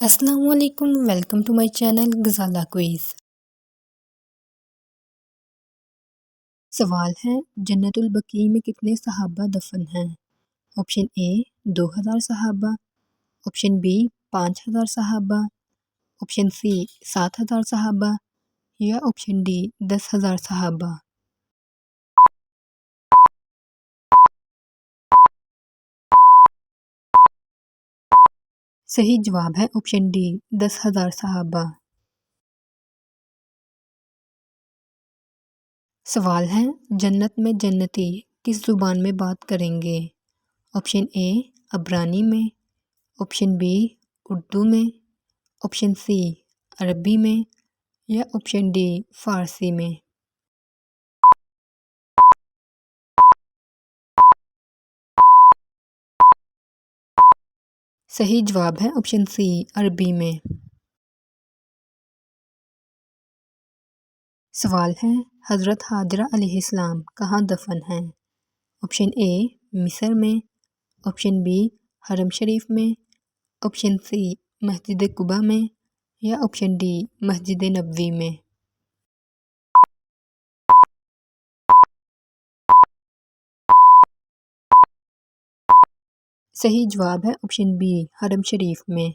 السلام علیکم، welcome to my channel Ghazala quiz. سوال ہے، جنت البقیع میں کتنے صحابہ دفن ہیں؟ آپشن اے 2000 صحابہ، آپشن بی 5000 صحابہ، آپشن سی 7000 صحابہ یا آپشن ڈی 10,000 صحابہ۔ صحیح جواب ہے آپشن ڈی 10,000 صحابہ۔ سوال ہے، جنت میں جنتی کس زبان میں بات کریں گے؟ آپشن اے عبرانی میں، آپشن بی اردو میں، آپشن سی عربی میں یا آپشن ڈی فارسی میں۔ صحیح جواب ہے آپشن سی عربی میں۔ سوال ہے، حضرت حاجرہ علیہ السلام کہاں دفن ہیں؟ آپشن اے مصر میں، آپشن بی حرم شریف میں، آپشن سی مسجد قباء میں یا آپشن ڈی مسجد نبوی میں۔ صحیح جواب ہے آپشن بی حرم شریف میں۔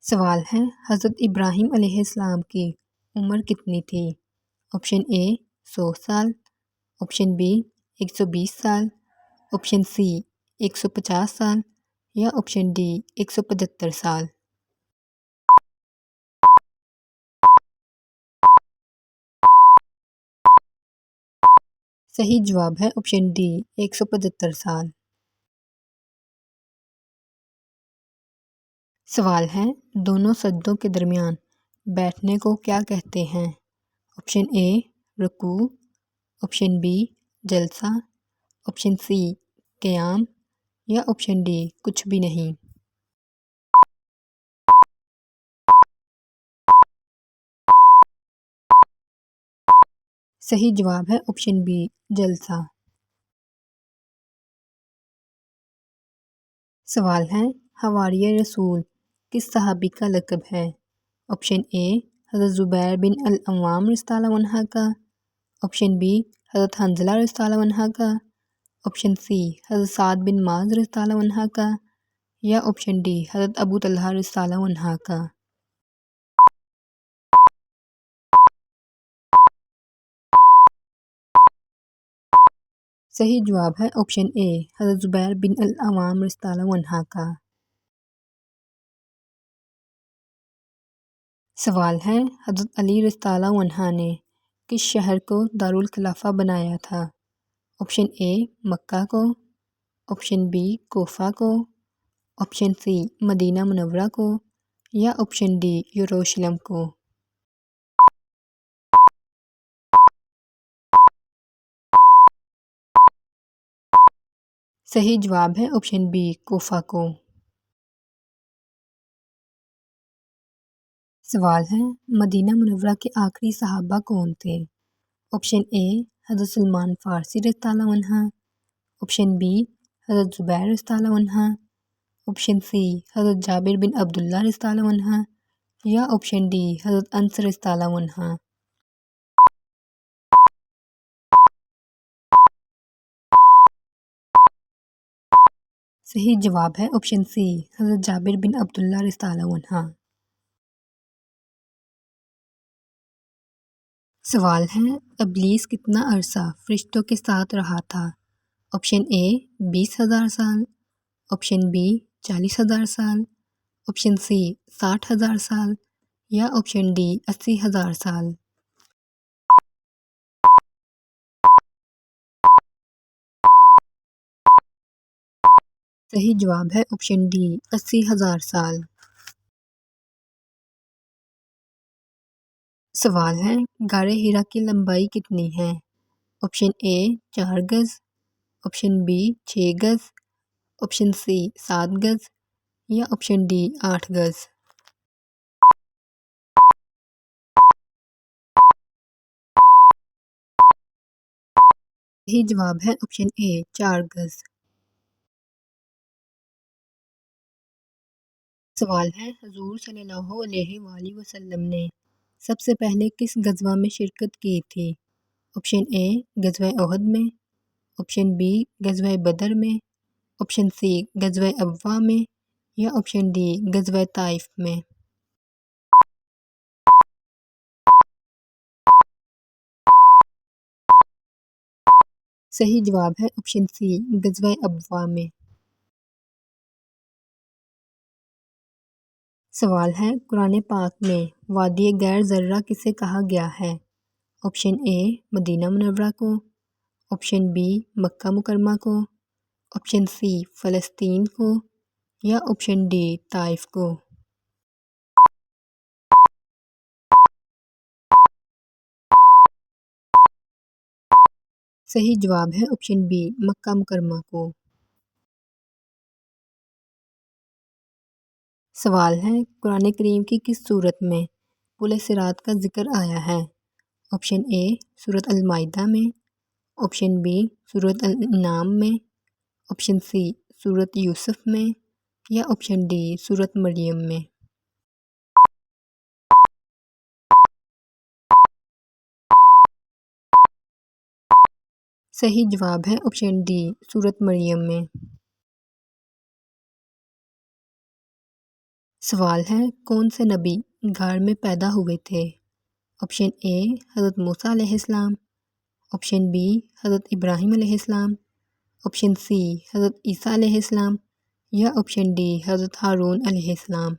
سوال ہے، حضرت ابراہیم علیہ السلام کی عمر کتنی تھی؟ آپشن اے 100 سال، آپشن بی 120 سال، آپشن سی 150 سال یا آپشن ڈی 175 سال۔ صحیح جواب ہے آپشن ڈی 175 سال۔ سوال ہے، دونوں سجدوں کے درمیان بیٹھنے کو کیا کہتے ہیں؟ آپشن اے رکوع، آپشن بی جلسہ، آپشن سی قیام یا آپشن ڈی کچھ بھی نہیں۔ صحیح جواب ہے آپشن بی جلسہ۔ سوال ہے، حواریِ رسول کس صحابی کا لقب ہے؟ آپشن اے حضرت زبیر بن العوام رضی اللہ عنہ کا، آپشن بی حضرت حنظلہ رضی اللہ عنہ کا، آپشن سی حضرت سعد بن معاذ رضی اللہ عنہ کا یا آپشن ڈی حضرت ابو طلحہ رضی اللہ عنہ کا۔ صحیح جواب ہے آپشن اے حضرت زبیر بن العوام رضی اللہ عنہ کا۔ سوال ہے، حضرت علی رضی اللہ عنہ نے کس شہر کو دارالخلافہ بنایا تھا؟ آپشن اے مکہ کو، آپشن بی کوفہ کو، آپشن سی مدینہ منورہ کو یا آپشن ڈی یروشلم کو۔ صحیح جواب ہے آپشن بی کوفہ کو۔ سوال ہے، مدینہ منورہ کے آخری صحابہ کون تھے؟ آپشن اے حضرت سلمان فارسی رضی اللہ عنہ، آپشن بی حضرت زبیر رضی اللہ عنہ، آپشن سی حضرت جابر بن عبداللہ رضی اللہ عنہ یا آپشن ڈی حضرت انس رضی اللہ عنہ۔ صحیح جواب ہے آپشن سی حضرت جابر بن عبداللہ رضی اللہ عنہ۔ سوال ہے، ابلیس کتنا عرصہ فرشتوں کے ساتھ رہا تھا؟ آپشن اے 20,000 سال، آپشن بی 40,000 سال، آپشن سی 60,000 سال یا آپشن ڈی 80,000 سال۔ صحیح جواب ہے آپشن ڈی 80,000 سال۔ سوال ہے، غار حرا کی لمبائی کتنی ہے؟ آپشن اے 4 گز، آپشن بی 6 گز، آپشن سی 7 گز یا آپشن ڈی 8 گز۔ صحیح جواب ہے آپشن اے 4 گز۔ سوال ہے حضور صلی اللہ علیہ وآلہ وسلم نے سب سے پہلے کس غزوہ میں شرکت کی تھی؟ آپشن اے غزوہ احد میں، آپشن بی غزوہ بدر میں، آپشن سی غزوہ ابوا میں یا آپشن ڈی غزوہ طائف میں۔ صحیح جواب ہے آپشن سی غزوہ ابوا میں۔ سوال ہے قرآن پاک میں وادی غیر ذرہ کسے کہا گیا ہے؟ آپشن اے مدینہ منورہ کو، آپشن بی مکہ مکرمہ کو، آپشن سی فلسطین کو یا آپشن ڈی طائف کو۔ صحیح جواب ہے آپشن بی مکہ مکرمہ کو۔ سوال ہے قرآن کریم کی کس صورت میں پل صراط کا ذکر آیا ہے؟ آپشن اے سورۃ المائدہ میں، آپشن بی سورۃ الانعام میں، آپشن سی سورۃ یوسف میں یا آپشن ڈی سورۃ مریم میں۔ صحیح جواب ہے آپشن ڈی سورۃ مریم میں۔ سوال ہے کون سے نبی غار میں پیدا ہوئے تھے؟ آپشن اے حضرت موسیٰ علیہ السلام، آپشن بی حضرت ابراہیم علیہ السلام، آپشن سی حضرت عیسیٰ علیہ السلام یا آپشن ڈی حضرت ہارون علیہ السلام۔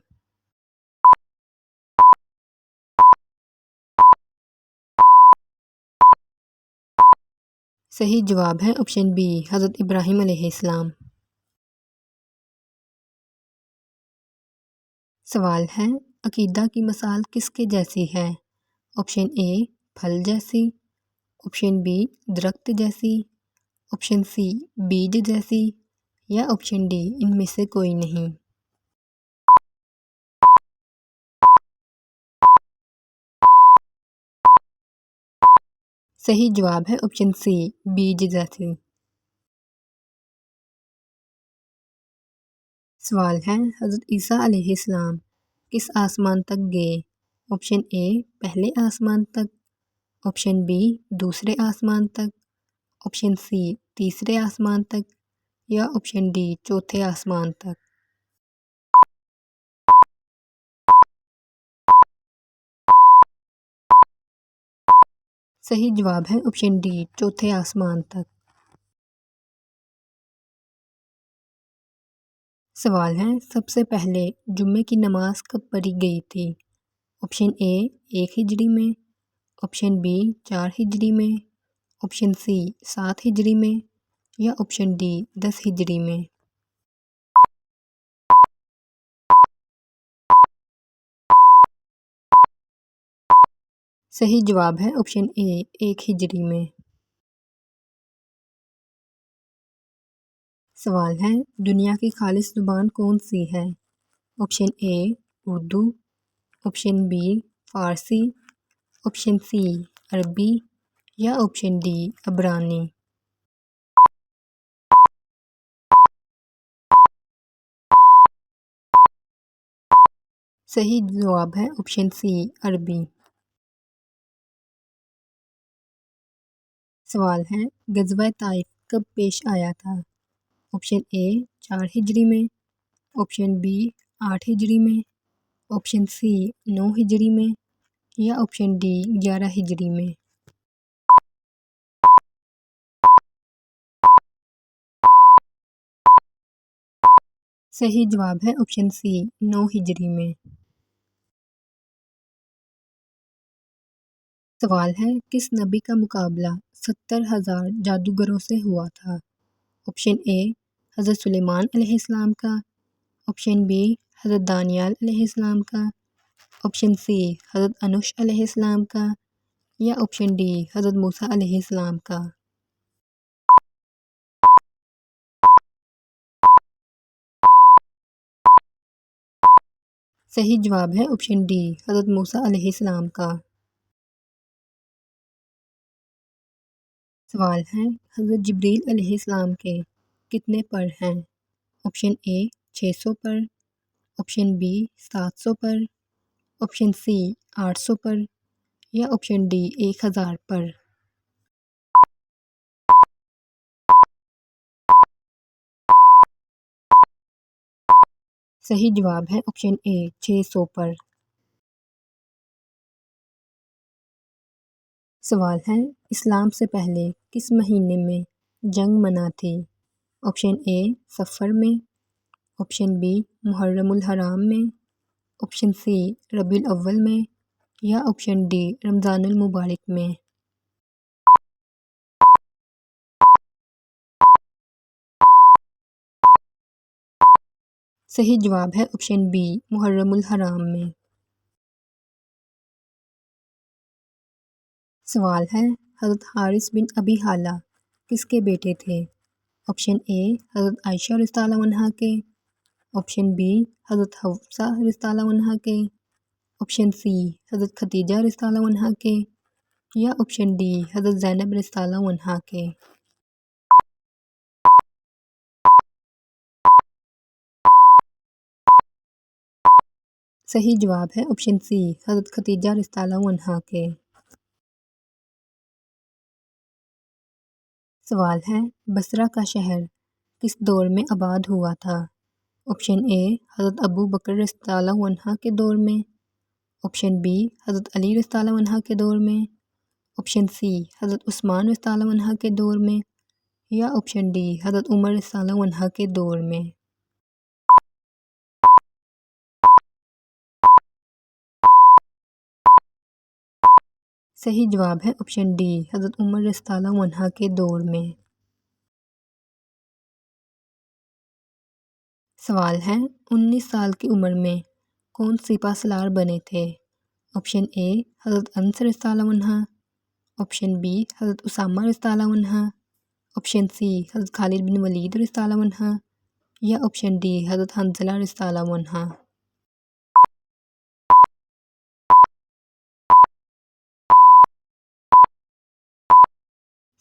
صحیح جواب ہے آپشن بی حضرت ابراہیم علیہ السلام۔ سوال ہے عقیدہ کی مثال کس کے جیسی ہے؟ آپشن اے پھل جیسی، آپشن بی درخت جیسی، آپشن سی بیج جیسی یا آپشن ڈی ان میں سے کوئی نہیں۔ صحیح جواب ہے آپشن سی بیج جیسی۔ سوال ہے حضرت عیسیٰ علیہ السلام کس آسمان تک گئے؟ آپشن اے پہلے آسمان تک، آپشن بی دوسرے آسمان تک، آپشن سی تیسرے آسمان تک یا آپشن ڈی چوتھے آسمان تک۔ صحیح جواب ہے آپشن ڈی چوتھے آسمان تک۔ سوال ہے سب سے پہلے جمعے کی نماز کب پڑھی گئی تھی؟ آپشن اے 1 ہجری میں، آپشن بی 4 ہجری میں، آپشن سی 7 ہجری میں یا آپشن ڈی 10 ہجری میں۔ صحیح جواب ہے آپشن اے 1 ہجری میں۔ سوال ہے دنیا کی خالص زبان کون سی ہے؟ آپشن اے اردو، آپشن بی فارسی، آپشن سی عربی یا آپشن ڈی عبرانی۔ صحیح جواب ہے آپشن سی عربی۔ سوال ہے غزوہ طائف کب پیش آیا تھا؟ آپشن اے 4 ہجری میں، آپشن بی 8 ہجری میں، آپشن سی 9 ہجری میں یا آپشن ڈی 11 ہجری میں۔ صحیح جواب ہے آپشن سی 9 ہجری میں۔ سوال ہے کس نبی کا مقابلہ 70,000 جادوگروں سے ہوا تھا؟ آپشن اے حضرت سلیمان علیہ السلام کا، آپشن بی حضرت دانیال علیہ السلام کا، آپشن سی حضرت انوش علیہ السلام کا یا آپشن ڈی حضرت موسیٰ علیہ السلام کا۔ صحیح جواب ہے آپشن ڈی حضرت موسیٰ علیہ السلام کا۔ سوال ہے حضرت جبریل علیہ السلام کے کتنے پر ہیں؟ آپشن اے 600 پر، آپشن بی 700 پر، آپشن سی 800 پر یا آپشن ڈی 1000 پر۔ صحیح جواب ہے آپشن اے 600 پر۔ سوال ہے اسلام سے پہلے کس مہینے میں جنگ منع تھی؟ آپشن اے صفر میں، آپشن بی محرم الحرام میں، آپشن سی ربیع الاول میں یا آپشن ڈی رمضان المبارک میں۔ صحیح جواب ہے آپشن بی محرم الحرام میں۔ سوال ہے حضرت حارث بن ابی حالہ کس کے بیٹے تھے؟ آپشن اے حضرت عائشہ رضی اللہ عنہا کے، آپشن بی حضرت حفصہ رضی اللہ عنہا کے، آپشن سی حضرت خدیجہ رضی اللہ عنہا کے یا آپشن ڈی حضرت زینب رضی اللہ عنہا کے۔ صحیح جواب ہے آپشن سی حضرت خدیجہ رضی اللہ عنہا کے۔ سوال ہے بصرہ کا شہر کس دور میں آباد ہوا تھا؟ آپشن اے حضرت ابو بکر رضی اللہ عنہ کے دور میں، آپشن بی حضرت علی رضی اللہ عنہ کے دور میں، آپشن سی حضرت عثمان رضی اللہ عنہ کے دور میں یا آپشن ڈی حضرت عمر رضی اللہ عنہ کے دور میں۔ صحیح جواب ہے آپشن ڈی حضرت عمر رضی اللہ عنہ کے دور میں۔ سوال ہے 19 سال کی عمر میں کون سپہ سالار بنے تھے؟ آپشن اے حضرت انس رضی اللہ عنہ، آپشن بی حضرت اسامہ رضی اللہ عنہ، آپشن سی حضرت خالد بن ولید رضی اللہ عنہ یا آپشن ڈی حضرت حنظلہ رضی اللہ عنہ۔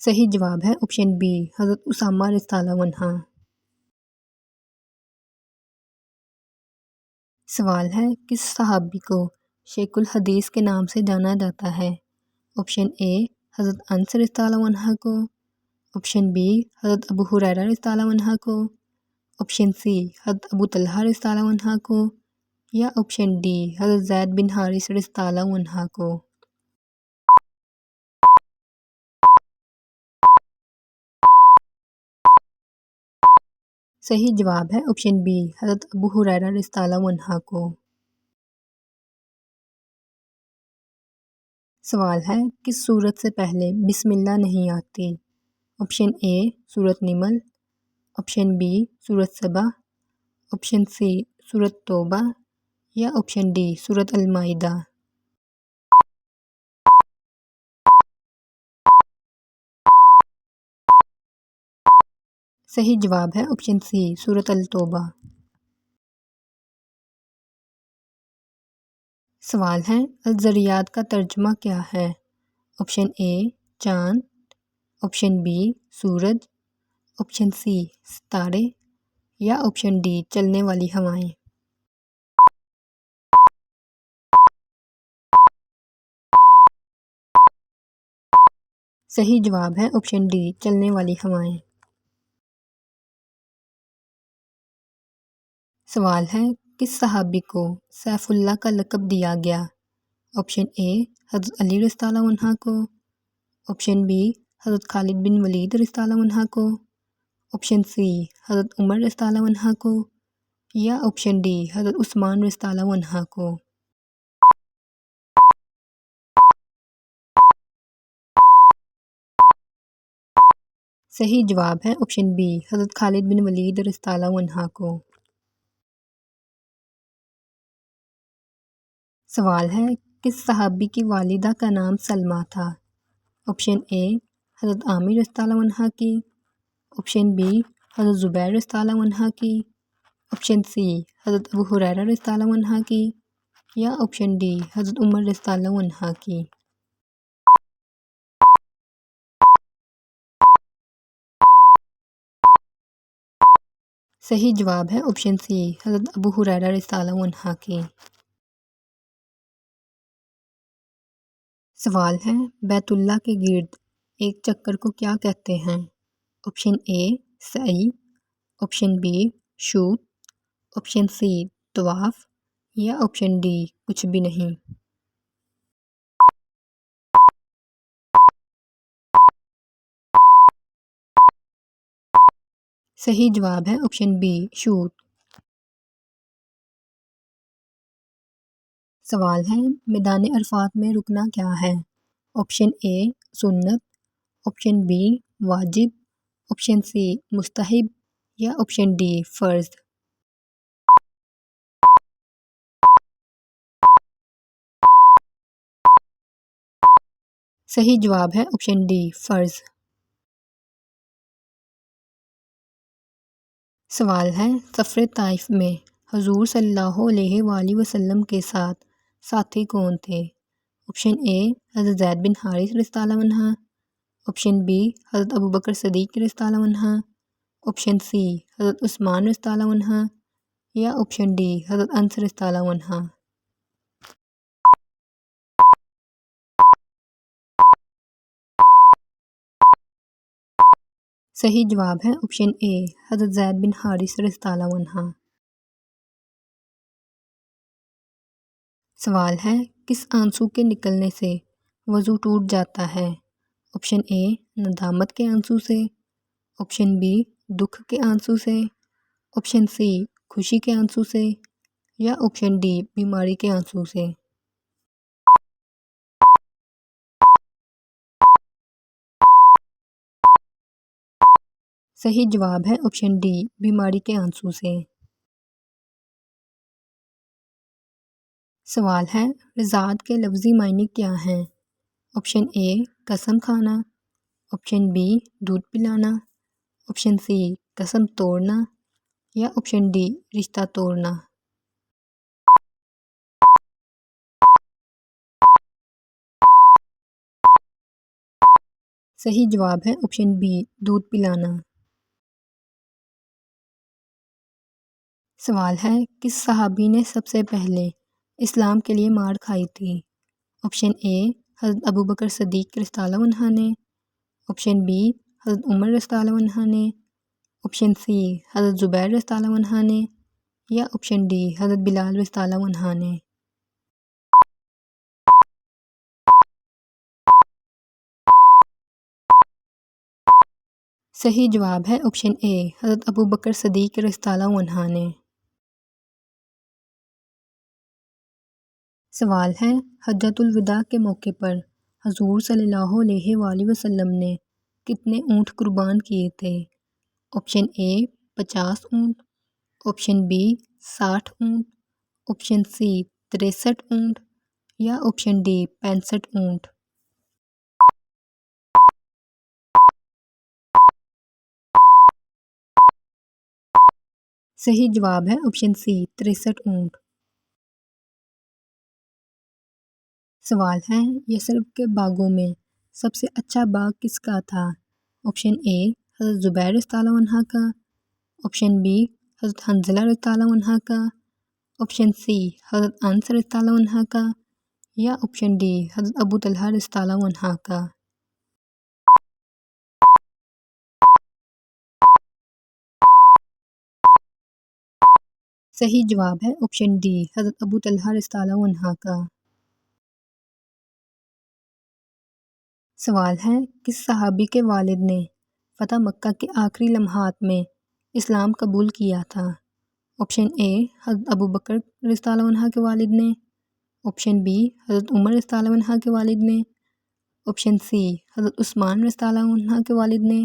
صحیح جواب ہے آپشن بی حضرت اسامہ رضی اللہ عنہ۔ سوال ہے کس صحابی کو شیخ الحدیث کے نام سے جانا جاتا ہے؟ آپشن اے حضرت انس رضی اللہ عنہ کو، آپشن بی حضرت ابو ہریرہ رضی اللہ عنہ کو، آپشن سی حضرت ابو طلحہ رضی اللہ عنہ کو یا آپشن ڈی حضرت زید بن حارث رضی اللہ عنہ کو۔ صحیح جواب ہے آپشن بی حضرت ابو ہریرہ رضی اللہ عنہ کو۔ سوال ہے کس سورت سے پہلے بسم اللہ نہیں آتی؟ آپشن اے سورت نمل، آپشن بی سورت سبا، آپشن سی سورت توبہ یا آپشن ڈی سورت المائدہ۔ صحیح جواب ہے آپشن سی سورت التوبہ۔ سوال ہے الذریات کا ترجمہ کیا ہے؟ آپشن اے چاند، آپشن بی سورج، آپشن سی ستارے یا آپشن ڈی چلنے والی ہوائیں۔ صحیح جواب ہے آپشن ڈی چلنے والی ہوائیں۔ سوال ہے کس صحابی کو سیف اللہ کا لقب دیا گیا؟ آپشن اے حضرت علی رضی اللہ عنہ کو، آپشن بی حضرت خالد بن ولید رضی اللہ عنہ کو، آپشن سی حضرت عمر رضی اللہ عنہ کو یا آپشن ڈی حضرت عثمان رضی اللہ عنہ کو۔ صحیح جواب ہے آپشن بی حضرت خالد بن ولید رضی اللہ عنہ کو۔ سوال ہے کس صحابی کی والدہ کا نام سلمہ تھا؟ آپشن اے حضرت عامر رضی اللہ عنہ کی، آپشن بی حضرت زبیر رضی اللہ عنہ کی، آپشن سی حضرت ابو ہریرہ رضی اللہ عنہ کی یا آپشن ڈی حضرت عمر رضی اللہ عنہ کی۔ صحیح جواب ہے آپشن سی حضرت ابو ہریرہ رضی اللہ عنہ کی۔ سوال ہے بیت اللہ کے گرد ایک چکر کو کیا کہتے ہیں؟ آپشن اے سعی، آپشن بی شوط، آپشن سی طواف یا آپشن ڈی کچھ بھی نہیں۔ صحیح جواب ہے آپشن بی شوط۔ سوال ہے میدان عرفات میں رکنا کیا ہے؟ آپشن اے سنت، آپشن بی واجب، آپشن سی مستحب یا آپشن ڈی فرض۔ صحیح جواب ہے آپشن ڈی فرض۔ سوال ہے سفر طائف میں حضور صلی اللہ علیہ وآلہ وسلم کے ساتھ ساتھی کون تھے؟ آپشن اے حضرت زید بن حارث رضی اللہ عنہ، آپشن بی حضرت ابوبکر صدیق رضی اللہ عنہ، آپشن سی حضرت عثمان رضی اللہ عنہ یا آپشن ڈی حضرت انس رضی اللہ عنہ۔ صحیح جواب ہے آپشن اے حضرت زید بن حارث رضی اللہ عنہ۔ سوال ہے کس آنسو کے نکلنے سے وضو ٹوٹ جاتا ہے؟ آپشن اے ندامت کے آنسو سے، آپشن بی دکھ کے آنسو سے، آپشن سی خوشی کے آنسو سے یا آپشن ڈی بیماری کے آنسو سے۔ صحیح جواب ہے آپشن ڈی بیماری کے آنسو سے۔ سوال ہے رضاعت کے لفظی معنی کیا ہیں؟ آپشن اے قسم کھانا، آپشن بی دودھ پلانا، آپشن سی قسم توڑنا یا آپشن ڈی رشتہ توڑنا۔ صحیح جواب ہے آپشن بی دودھ پلانا۔ سوال ہے کس صحابی نے سب سے پہلے اسلام کے لیے مار کھائی تھی؟ آپشن اے حضرت ابوبکر صدیق رضی اللہ عنہ نے، آپشن بی حضرت عمر رضی اللہ عنہ نے، آپشن سی حضرت زبیر رضی اللہ عنہ نے یا آپشن ڈی حضرت بلال رضی اللہ عنہ نے۔ صحیح جواب ہے آپشن اے حضرت ابوبکر صدیق رضی اللہ عنہ نے۔ سوال ہے حجۃ الوداع کے موقع پر حضور صلی اللہ علیہ وآلہ وسلم نے کتنے اونٹ قربان کیے تھے؟ آپشن اے 50 اونٹ، آپشن بی 60 اونٹ، آپشن سی 63 اونٹ یا آپشن ڈی 65 اونٹ۔ صحیح جواب ہے آپشن سی 63 اونٹ۔ سوال ہے یثرب کے باغوں میں سب سے اچھا باغ کس کا تھا؟ آپشن اے حضرت زبیر رضی اللہ عنہ کا، آپشن بی حضرت حنظلہ رضی اللہ عنہ کا، آپشن سی حضرت انس رضی اللہ عنہ کا یا آپشن ڈی حضرت ابو طلحہ رضی اللہ عنہ کا۔ صحیح جواب ہے آپشن ڈی حضرت ابو طلحہ رضی اللہ عنہ کا۔ سوال ہے کس صحابی کے والد نے فتح مکہ کے آخری لمحات میں اسلام قبول کیا تھا؟ آپشن اے حضرت ابوبکر رضی اللہ عنہ کے والد نے، آپشن بی حضرت عمر رضی اللہ عنہ کے والد نے، آپشن سی حضرت عثمان رضی اللہ عنہ کے والد نے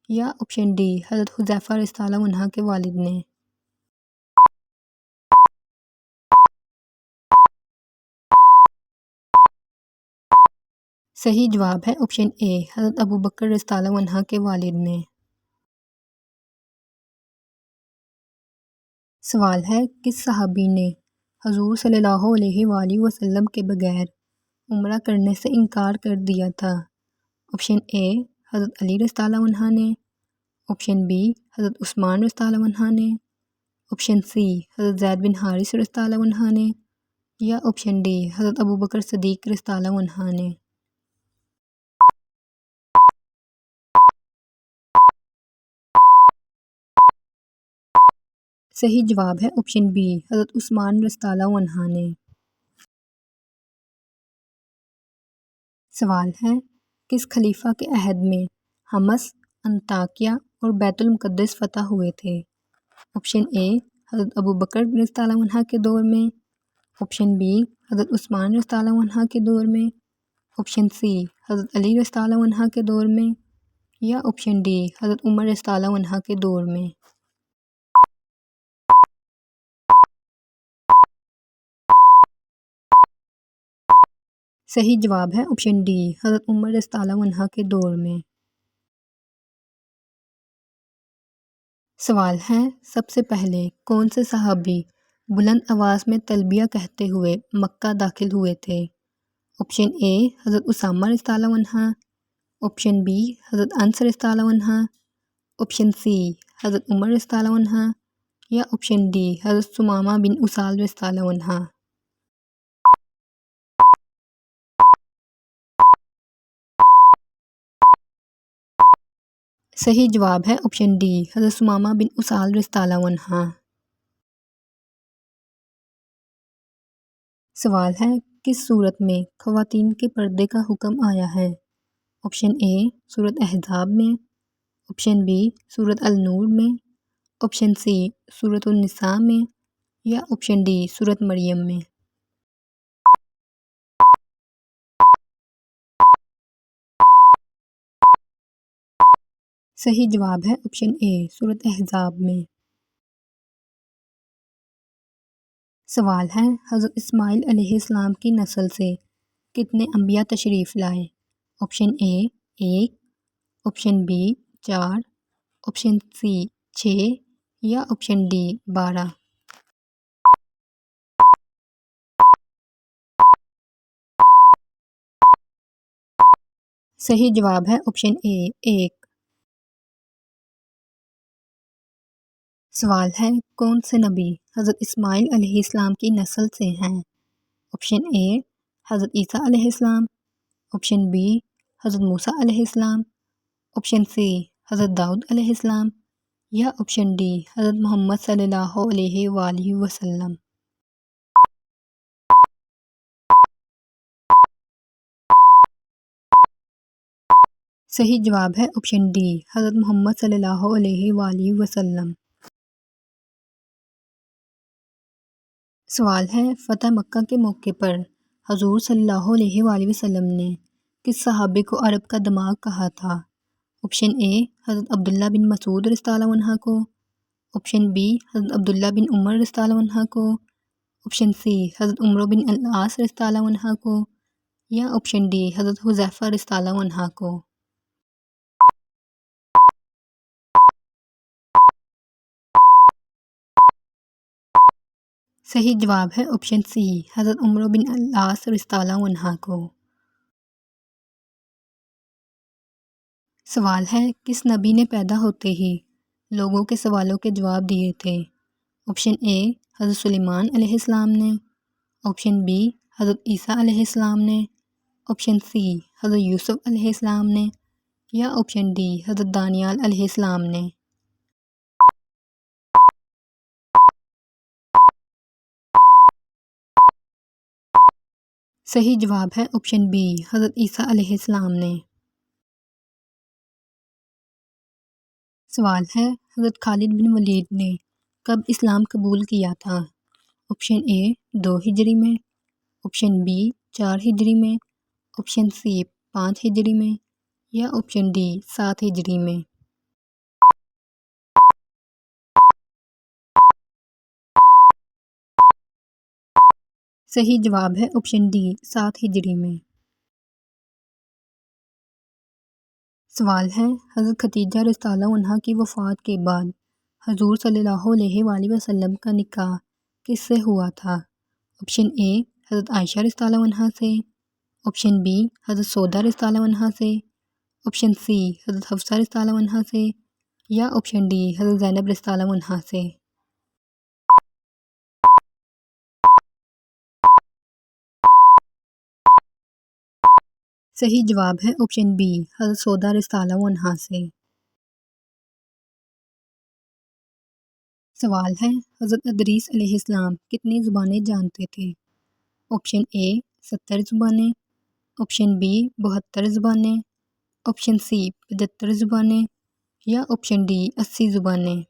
یا آپشن ڈی حضرت حذیفہ رضی اللہ عنہ کے والد نے۔ صحیح جواب ہے آپشن اے حضرت ابوبکر رضی اللہ عنہ کے والد نے۔ سوال ہے کس صحابی نے حضور صلی اللہ علیہ وآلہ وسلم کے بغیر عمرہ کرنے سے انکار کر دیا تھا؟ آپشن اے حضرت علی رضی اللہ عنہ نے، آپشن بی حضرت عثمان رضی اللہ عنہ نے، آپشن سی حضرت زید بن حارث رضی اللہ عنہ نے، یا آپشن ڈی حضرت ابوبکر صدیق رضی اللہ عنہ نے۔ صحیح جواب ہے آپشن بی حضرت عثمان رضی اللہ عنہ نے۔ سوال ہے، کس خلیفہ کے عہد میں حمص، انطاکیہ اور بیت المقدس فتح ہوئے تھے؟ آپشن اے حضرت ابوبکر رضی اللہ عنہ کے دور میں، آپشن بی حضرت عثمان رضی اللہ عنہ کے دور میں، آپشن سی حضرت علی رضی اللہ عنہ کے دور میں، یا آپشن ڈی حضرت عمر رضی اللہ عنہ کے دور میں۔ صحیح جواب ہے آپشن ڈی حضرت عمر رضی اللہ عنہ کے دور میں۔ سوال ہے، سب سے پہلے کون سے صحابی بلند آواز میں تلبیہ کہتے ہوئے مکہ داخل ہوئے تھے؟ آپشن اے حضرت اسامہ رضی اللہ عنہ، آپشن بی حضرت انس رضی اللہ عنہ، آپشن سی حضرت عمر رضی اللہ عنہ، یا آپشن ڈی حضرت ثمامہ بن اسال رضی اللہ عنہ۔ صحیح جواب ہے آپشن ڈی حضرت ثمامہ بن اسال رضی اللہ عنہ۔ سوال ہے، کس صورت میں خواتین کے پردے کا حکم آیا ہے؟ آپشن اے سورۃ احزاب میں، آپشن بی سورۃ النور میں، آپشن سی سورۃ النساء میں، یا آپشن ڈی سورۃ مریم میں۔ صحیح جواب ہے آپشن اے سورۃ احزاب میں۔ سوال ہے، حضرت اسماعیل علیہ السلام کی نسل سے کتنے انبیاء تشریف لائے؟ آپشن اے 1، آپشن بی 4، آپشن سی 6، یا آپشن ڈی 12۔ صحیح جواب ہے آپشن اے 1۔ سوال ہے، کون سے نبی حضرت اسماعیل علیہ السلام کی نسل سے ہیں؟ آپشن اے حضرت عیسیٰ علیہ السلام، آپشن بی حضرت موسیٰ علیہ السلام، آپشن سی حضرت داؤد علیہ السلام، یا آپشن ڈی حضرت محمد صلی اللہ علیہ وآلہ وسلم۔ صحیح جواب ہے آپشن ڈی حضرت محمد صلی اللہ علیہ وآلہ وسلم۔ سوال ہے، فتح مکہ کے موقع پر حضور صلی اللہ علیہ وآلہ وسلم نے کس صحابی کو عرب کا دماغ کہا تھا؟ آپشن اے حضرت عبداللہ بن مسعود رضی اللہ عنہ کو، آپشن بی حضرت عبداللہ بن عمر رضی اللہ عنہ کو، آپشن سی حضرت عمرو بن العاص رضی اللہ عنہ کو، یا آپشن ڈی حضرت حذیفہ رضی اللہ عنہ کو۔ صحیح جواب ہے آپشن سی حضرت عمرو بن العاص رضی اللہ عنہ کو۔ سوال ہے، کس نبی نے پیدا ہوتے ہی لوگوں کے سوالوں کے جواب دیے تھے؟ آپشن اے حضرت سلیمان علیہ السلام نے، آپشن بی حضرت عیسیٰ علیہ السلام نے، آپشن سی حضرت یوسف علیہ السلام نے، یا آپشن ڈی حضرت دانیال علیہ السلام نے۔ صحیح جواب ہے آپشن بی حضرت عیسیٰ علیہ السلام نے۔ سوال ہے، حضرت خالد بن ولید نے کب اسلام قبول کیا تھا؟ آپشن اے 2 ہجری میں، آپشن بی 4 ہجری میں، آپشن سی 5 ہجری میں، یا آپشن ڈی 7 ہجری میں۔ صحیح جواب ہے آپشن ڈی 7 ہجری میں۔ سوال ہے، حضرت خدیجہ رضی اللہ عنہ کی وفات کے بعد حضور صلی اللہ علیہ وآلہ وسلم کا نکاح کس سے ہوا تھا؟ آپشن اے حضرت عائشہ رضی اللہ عنہ سے، آپشن بی حضرت سودہ رضی اللہ عنہ سے، آپشن سی حضرت حفصہ رضی اللہ عنہ سے، یا آپشن ڈی حضرت زینب رضی اللہ عنہا سے؟ صحیح جواب ہے آپشن بی حضرت سودا رضی اللہ عنہا سے۔ سوال ہے حضرت ادریس علیہ السلام کتنی زبانیں جانتے تھے؟ آپشن اے 70 زبانیں، آپشن بی 72 زبانیں، آپشن سی 75 زبانیں یا آپشن ڈی 80 زبانیں۔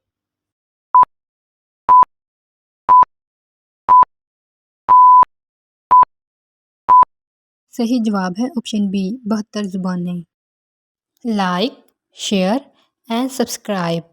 صحیح جواب ہے آپشن بی 72 زبانیں۔ Like, share and subscribe.